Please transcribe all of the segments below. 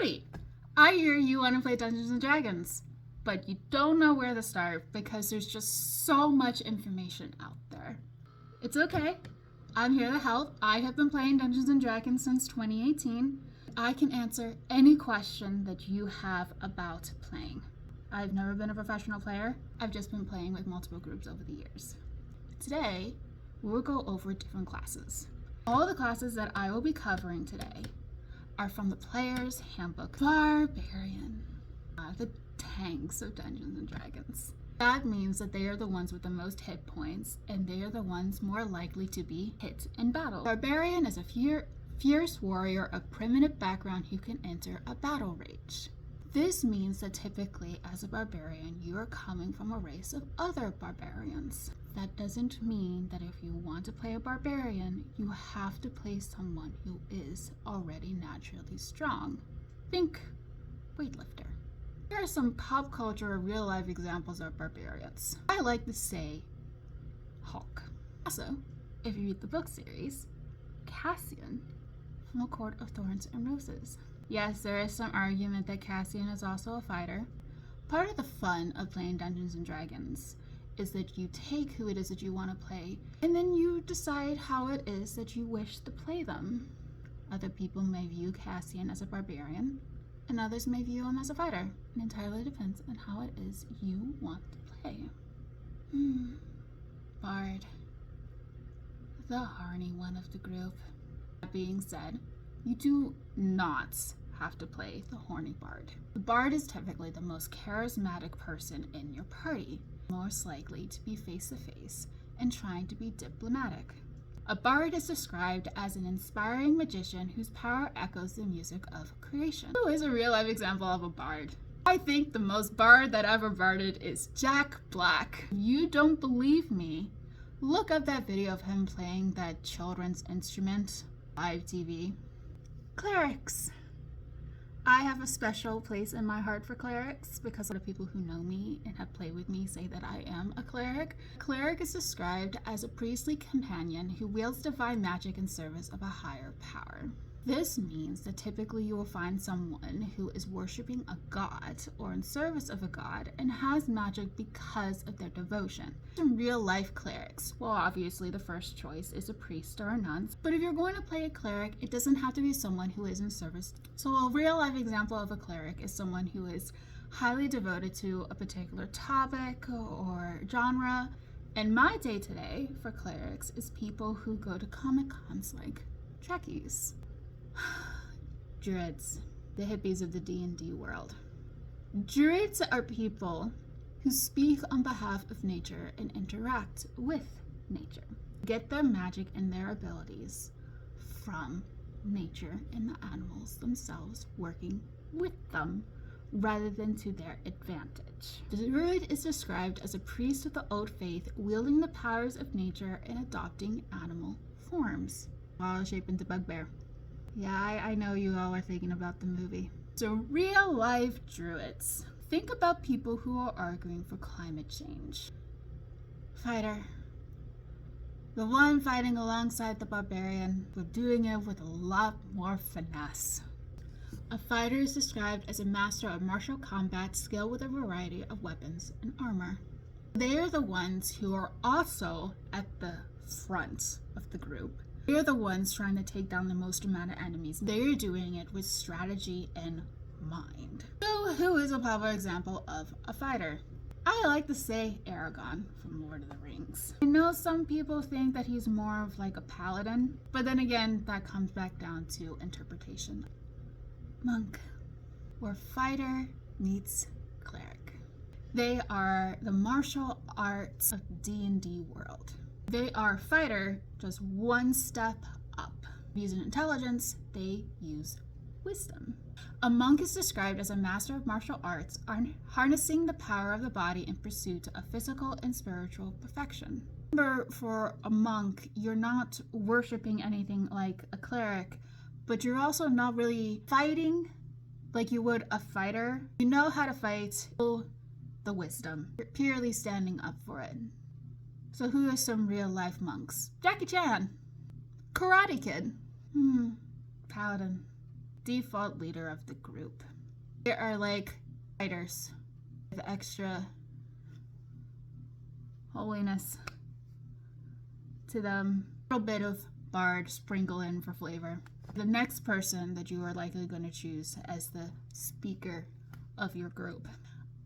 Howdy! I hear you want to play Dungeons and Dragons, but you don't know where to start because there's just so much information out there. It's okay. I'm here to help. I have been playing Dungeons and Dragons since 2018. I can answer any question that you have about playing. I've never been a professional player. I've just been playing with multiple groups over the years. Today, we'll go over different classes. All the classes that I will be covering today are from the Player's Handbook. Barbarian. The tanks of Dungeons and Dragons. That means that they are the ones with the most hit points, and they are the ones more likely to be hit in battle. Barbarian is a fierce warrior of primitive background who can enter a battle rage. This means that typically, as a barbarian, you are coming from a race of other barbarians. That doesn't mean that if you want to play a barbarian, you have to play someone who is already naturally strong. Think weightlifter. Here are some pop culture or real life examples of barbarians. I like to say Hulk. Also, if you read the book series, Cassian from A Court of Thorns and Roses. Yes, there is some argument that Cassian is also a fighter. Part of the fun of playing Dungeons and Dragons is that you take who it is that you want to play, and then you decide how it is that you wish to play them. Other people may view Cassian as a barbarian, and others may view him as a fighter. It entirely depends on how it is you want to play. Bard. The horny one of the group. That being said, you do not have to play the horny bard. The bard is typically the most charismatic person in your party, most likely to be face-to-face and trying to be diplomatic. A bard is described as an inspiring magician whose power echoes the music of creation. Who is a real-life example of a bard? I think the most bard that ever barded is Jack Black. If you don't believe me, look up that video of him playing that children's instrument, live TV. Clerics. I have a special place in my heart for clerics because a lot of people who know me and have played with me say that I am a cleric. A cleric is described as a priestly companion who wields divine magic in service of a higher power. This means that typically you will find someone who is worshiping a god or in service of a god and has magic because of their devotion. Some real-life clerics, well, obviously the first choice is a priest or a nun, but if you're going to play a cleric, it doesn't have to be someone who is in service. So a real-life example of a cleric is someone who is highly devoted to a particular topic or genre. And my day-to-day for clerics is people who go to Comic-Cons like Trekkies. Druids, the hippies of the DnD world. Druids are people who speak on behalf of nature and interact with nature. Get their magic and their abilities from nature and the animals themselves working with them rather than to their advantage. The druid is described as a priest of the old faith wielding the powers of nature and adopting animal forms. Wild shape into bugbear. Yeah, I know you all are thinking about the movie. So real life druids. Think about people who are arguing for climate change. Fighter. The one fighting alongside the barbarian, but doing it with a lot more finesse. A fighter is described as a master of martial combat, skilled with a variety of weapons and armor. They are the ones who are also at the front of the group. They're the ones trying to take down the most amount of enemies. They're doing it with strategy in mind. So who is a popular example of a fighter? I like to say Aragorn from Lord of the Rings. I know some people think that he's more of like a paladin, but then again, that comes back down to interpretation. Monk, where fighter meets cleric. They are the martial arts of D&D world. They are fighter, just one step up. Using intelligence, they use wisdom. A monk is described as a master of martial arts, harnessing the power of the body in pursuit of physical and spiritual perfection. Remember, for a monk, you're not worshiping anything like a cleric, but you're also not really fighting like you would a fighter. You know how to fight, the wisdom. You're purely standing up for it. So who are some real-life monks? Jackie Chan. Karate Kid. Paladin. default leader of the group. They are like fighters with extra holiness to them. A little bit of bard sprinkle in for flavor. The next person that you are likely going to choose as the speaker of your group.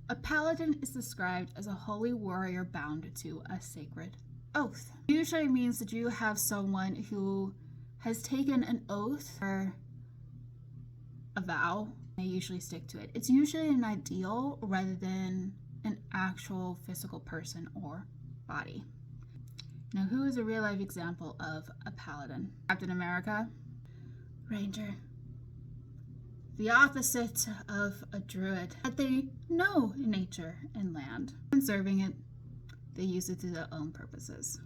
A paladin is described as a holy warrior bound to a sacred oath. It usually means that you have someone who has taken an oath or a vow. They usually stick to it. It's usually an ideal rather than an actual physical person or body. Now, who is a real life example of a paladin? Captain America, Ranger. The opposite of a druid. But they know nature and land. Conserving it, they use it to their own purposes.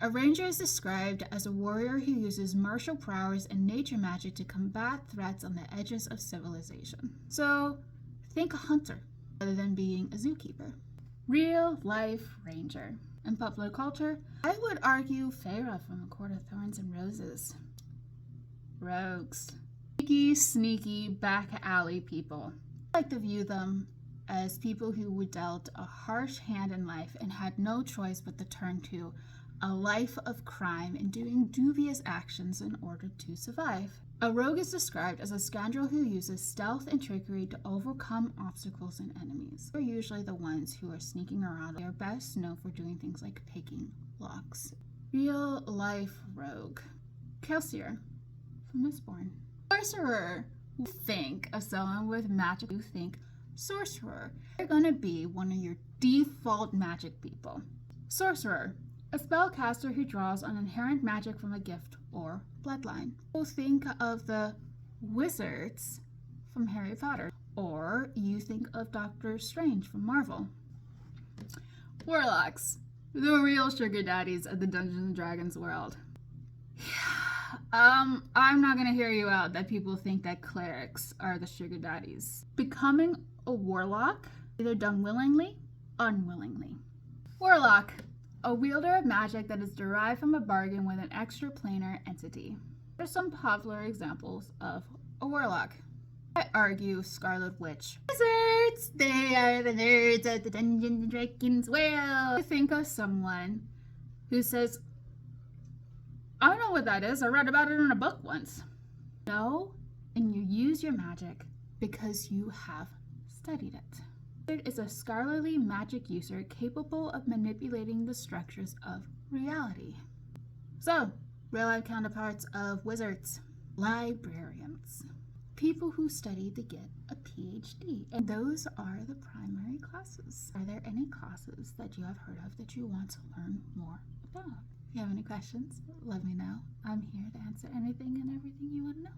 A ranger is described as a warrior who uses martial prowess and nature magic to combat threats on the edges of civilization. So, think a hunter rather than being a zookeeper. Real life ranger. In popular culture, I would argue Feyre from A Court of Thorns and Roses. Rogues. Sneaky back alley people. I like to view them as people who were dealt a harsh hand in life and had no choice but to turn to a life of crime and doing dubious actions in order to survive. A rogue is described as a scoundrel who uses stealth and trickery to overcome obstacles and enemies. They're usually the ones who are sneaking around. They are best known for doing things like picking locks. Real life rogue. Kelsier from Mistborn. Sorcerer. Think of someone with magic. You think sorcerer. They're going to be one of your default magic people. Sorcerer. A spellcaster who draws on inherent magic from a gift or bloodline. We'll think of the wizards from Harry Potter. Or you think of Doctor Strange from Marvel. Warlocks. The real sugar daddies of the Dungeons & Dragons world. I'm not gonna hear you out that people think that clerics are the sugar daddies. Becoming a warlock, either done willingly, unwillingly. Warlock, a wielder of magic that is derived from a bargain with an extraplanar entity. There's some popular examples of a warlock. I argue Scarlet Witch. Wizards! They are the nerds of the Dungeons & Dragons world. Think of someone who says, I don't know what that is. I read about it in a book once. No, and you use your magic because you have studied it. It is a scholarly magic user capable of manipulating the structures of reality. So, real-life counterparts of wizards. Librarians. People who study to get a PhD. And those are the primary classes. Are there any classes that you have heard of that you want to learn more about? If you have any questions, let me know. I'm here to answer anything and everything you want to know.